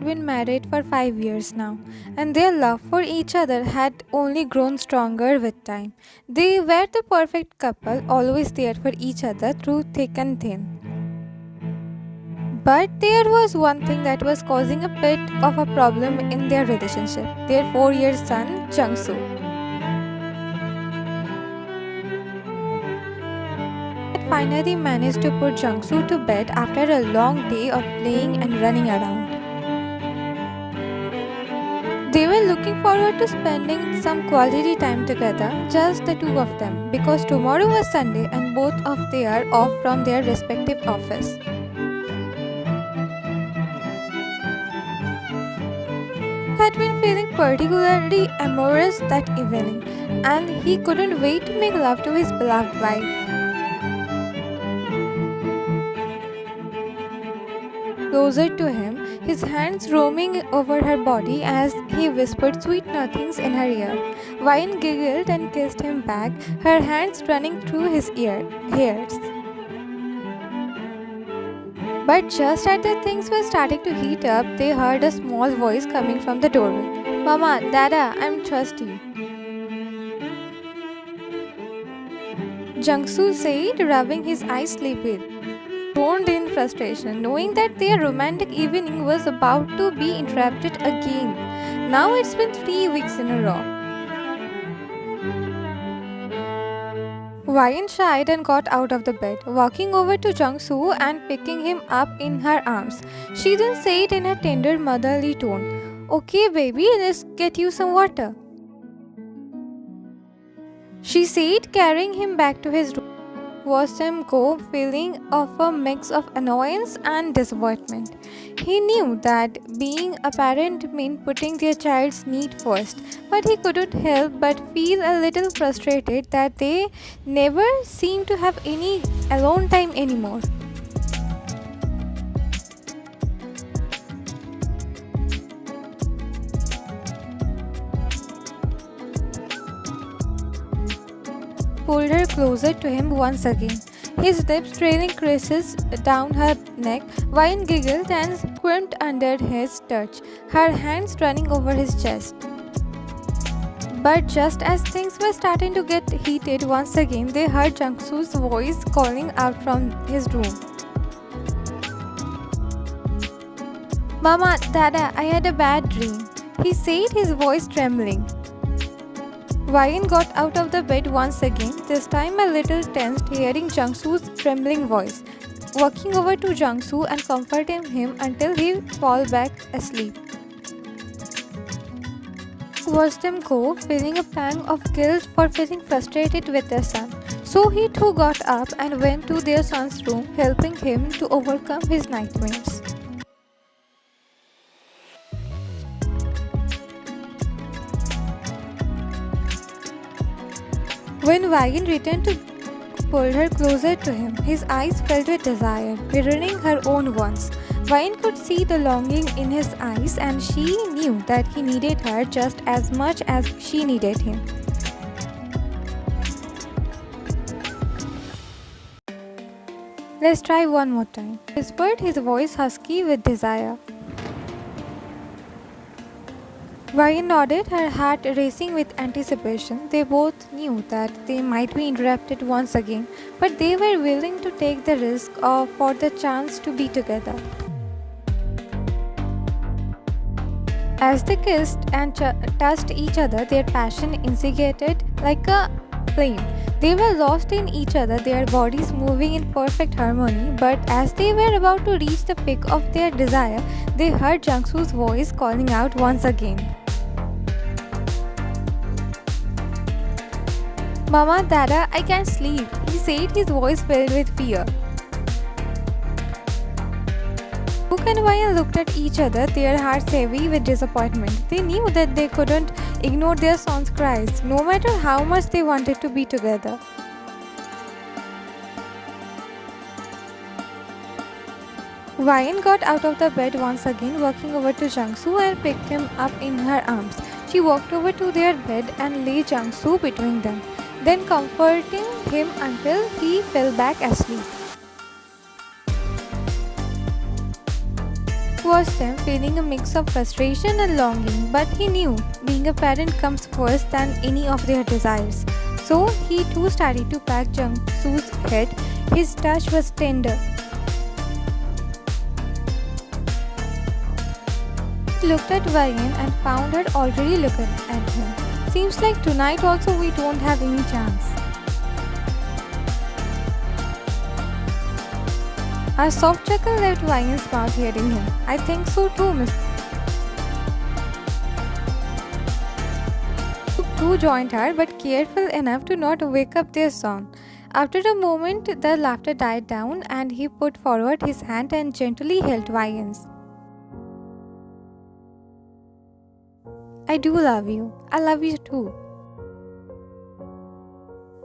had been married for 5 years now, and their love for each other had only grown stronger with time. They were the perfect couple, always there for each other through thick and thin. But there was one thing that was causing a bit of a problem in their relationship: their 4 year son, Jungsu. Finally managed to put Jungsu to bed after a long day of playing and running around. They were looking forward to spending some quality time together, just the two of them, because tomorrow was Sunday and both of they are off from their respective office. Had been feeling particularly amorous that evening, and he couldn't wait to make love to his beloved wife. Closer to him, his hands roaming over her body as he whispered sweet nothings in her ear. Vine giggled and kissed him back, her hands running through his hairs. But just as the things were starting to heat up, they heard a small voice coming from the doorway. "Mama, Dada, I'm thirsty." Jungsu said, rubbing his eyes sleepily. Toned in frustration, knowing that their romantic evening was about to be interrupted again. Now it's been 3 weeks in a row. Ryan shied and got out of the bed, walking over to Jungsu and picking him up in her arms. She then said in a tender motherly tone, "Okay baby, let's get you some water." She said, carrying him back to his room. Watched him go, feeling of a mix of annoyance and disappointment. He knew that being a parent meant putting their child's need first, but he couldn't help but feel a little frustrated that they never seemed to have any alone time anymore. Pulled her closer to him once again, his lips trailing caresses down her neck. Vine giggled and squirmed under his touch, her hands running over his chest. But just as things were starting to get heated once again, they heard Jungsu's voice calling out from his room. "Mama, Dada, I had a bad dream," he said, his voice trembling. Ryan got out of the bed once again, this time a little tensed, hearing Jungsu's trembling voice, walking over to Jungsu and comforting him until he fall back asleep. Watched him go, feeling a pang of guilt for feeling frustrated with their son. So he too got up and went to their son's room, helping him to overcome his nightmares. When Wagon returned to pull her closer to him, his eyes filled with desire, mirroring her own ones. Wagon could see the longing in his eyes, and she knew that he needed her just as much as she needed him. "Let's try one more time," whispered, his voice husky with desire. Ryan nodded, her heart racing with anticipation. They both knew that they might be interrupted once again, but they were willing to take the risk for the chance to be together. As they kissed and touched each other, their passion instigated like a flame. They were lost in each other, their bodies moving in perfect harmony, but as they were about to reach the peak of their desire, they heard Jungsu's voice calling out once again. "Mama, Dada, I can't sleep," he said, his voice filled with fear. Luke and Ryan looked at each other, their hearts heavy with disappointment. They knew that they couldn't ignore their son's cries, no matter how much they wanted to be together. Ryan got out of the bed once again, walking over to Jungsu and picked him up in her arms. She walked over to their bed and laid Jungsu between them, then comforting him until he fell back asleep. watched them feeling a mix of frustration and longing, but he knew being a parent comes first than any of their desires. So he too started to pat Jungsu's head. His touch was tender. He looked at Ryan and found her already looking at him. Seems like tonight also we don't have any chance. A soft chuckle left Ryan's mouth hearing him. I think so too, Miss. Too joined her, but careful enough to not wake up their son. After a moment, the laughter died down, and he put forward his hand and gently held Ryan's. I do love you. I love you too.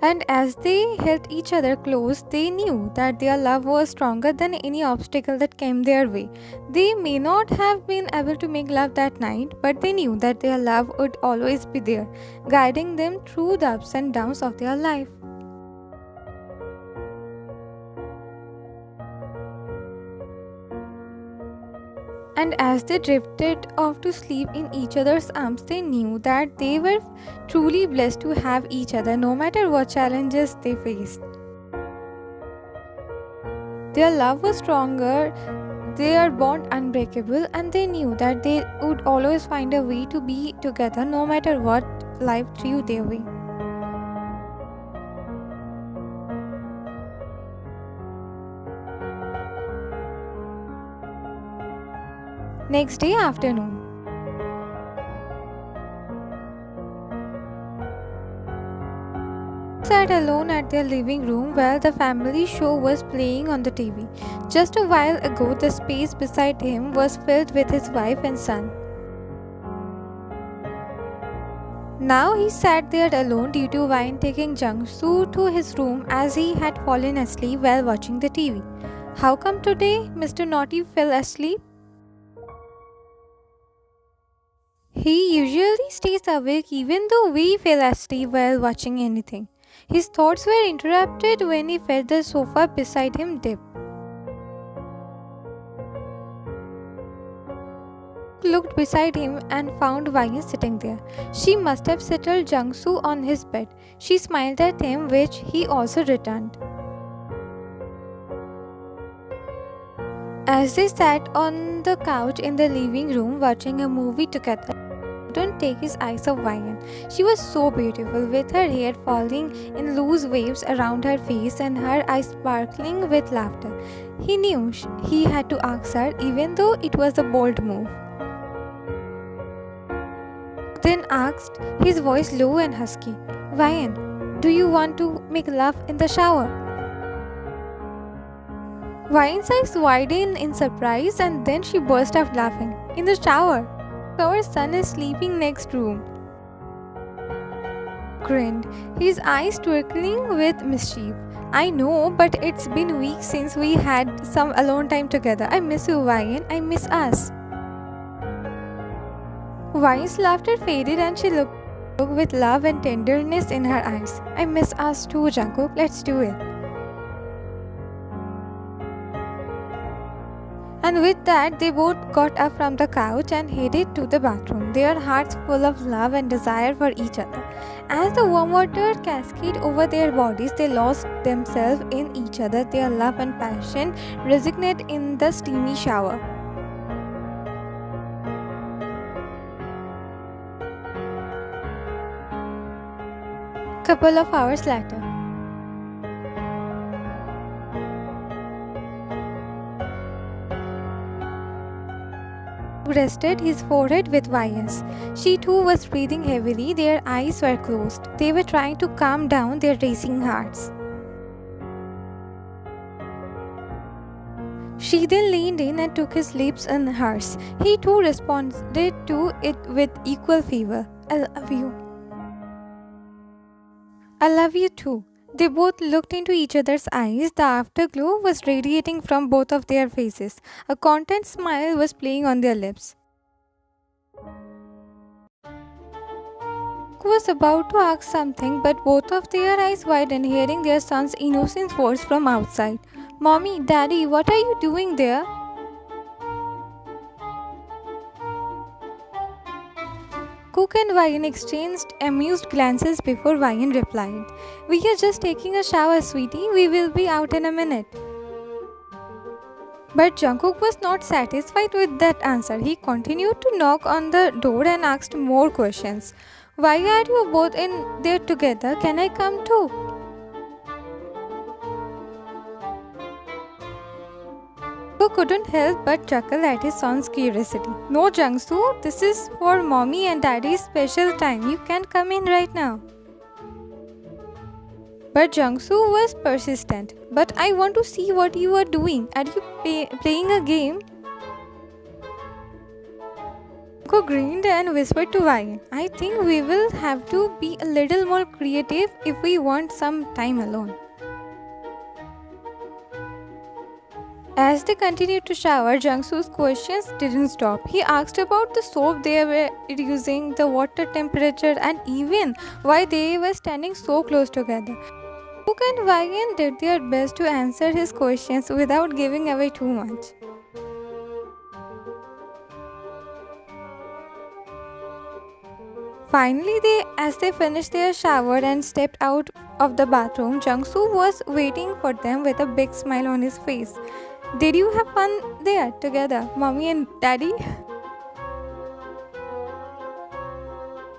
And as they held each other close, they knew that their love was stronger than any obstacle that came their way. They may not have been able to make love that night, but they knew that their love would always be there, guiding them through the ups and downs of their life. And as they drifted off to sleep in each other's arms, they knew that they were truly blessed to have each other no matter what challenges they faced. Their love was stronger, their bond unbreakable, and they knew that they would always find a way to be together no matter what life threw their way. Next day afternoon. Sat alone at their living room while the family show was playing on the TV. Just a while ago, the space beside him was filled with his wife and son. Now he sat there alone due to Wine taking Jungsu to his room as he had fallen asleep while watching the TV. How come today Mr. Naughty fell asleep? He usually stays awake even though we fell asleep while watching anything. His thoughts were interrupted when he felt the sofa beside him dip. Looked beside him and found Vanya sitting there. She must have settled Jungsu on his bed. She smiled at him, which he also returned. As they sat on the couch in the living room watching a movie together, he couldn't take his eyes off Vian. She was so beautiful, with her hair falling in loose waves around her face and her eyes sparkling with laughter. He knew he had to ask her, even though it was a bold move. Then asked, his voice low and husky, Vian, do you want to make love in the shower? Vian's eyes widened in surprise and then she burst out laughing. In the shower. Our son is sleeping next room. Grinned, his eyes twinkling with mischief. I know, but it's been weeks since we had some alone time together. I miss you, Vian. I miss us. Vian's laughter faded and she looked with love and tenderness in her eyes. I miss us too, Jungkook. Let's do it. And with that, they both got up from the couch and headed to the bathroom, their hearts full of love and desire for each other. As the warm water cascaded over their bodies, they lost themselves in each other. Their love and passion resonated in the steamy shower. Couple of hours later. Rested his forehead with Vian's. She too was breathing heavily, their eyes were closed. They were trying to calm down their racing hearts. She then leaned in and took his lips in hers. He too responded to it with equal fervor. I love you. I love you too. They both looked into each other's eyes. The afterglow was radiating from both of their faces. A content smile was playing on their lips. Was about to ask something, but both of their eyes widened, hearing their son's innocent words from outside. Mommy, Daddy, what are you doing there? Jungkook and Wyan exchanged amused glances before Wyan replied, "We are just taking a shower, sweetie. We will be out in a minute." But Jungkook was not satisfied with that answer. He continued to knock on the door and asked more questions. "Why are you both in there together? Can I come too?" Jungkook couldn't help but chuckle at his son's curiosity. "No, Jungsu, this is for mommy and daddy's special time. You can't come in right now." But Jungsu was persistent. "But I want to see what you are doing. Are you playing a game?" Jungkook grinned and whispered to Wyan, "I think we will have to be a little more creative if we want some time alone." As they continued to shower, Jungsu's questions didn't stop. He asked about the soap they were using, the water temperature, and even why they were standing so close together. Jungkook and Wyan did their best to answer his questions without giving away too much. Finally, as they finished their shower and stepped out of the bathroom, Jungsu was waiting for them with a big smile on his face. "Did you have fun there together, mommy and daddy?"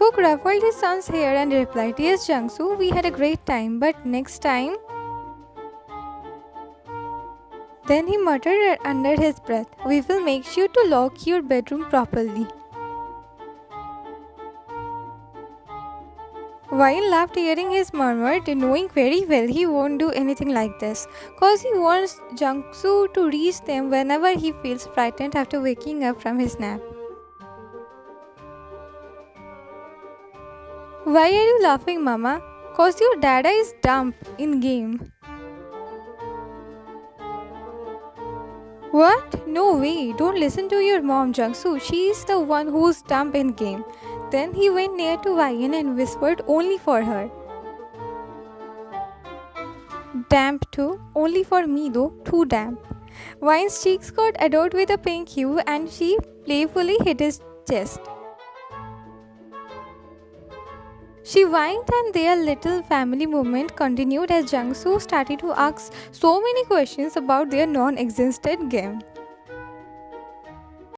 Cook ruffled his son's hair and replied, "Yes, Jungsu, we had a great time, but next time." Then he muttered under his breath, "We will make sure to lock your bedroom properly." Wyan laughed hearing his murmur, knowing very well he won't do anything like this, cause he wants Jungsu to reach them whenever he feels frightened after waking up from his nap. "Why are you laughing, Mama? Cause your dada is dumb in game." "What? No way. Don't listen to your mom, Jungsu. She is the one who's dumb in game." Then he went near to Wyan and whispered, "Only for her." "Damp too? Only for me though, too damp." Wyan's cheeks got adorned with a pink hue and she playfully hit his chest. She whined and their little family moment continued as Jungsu started to ask so many questions about their non-existent game.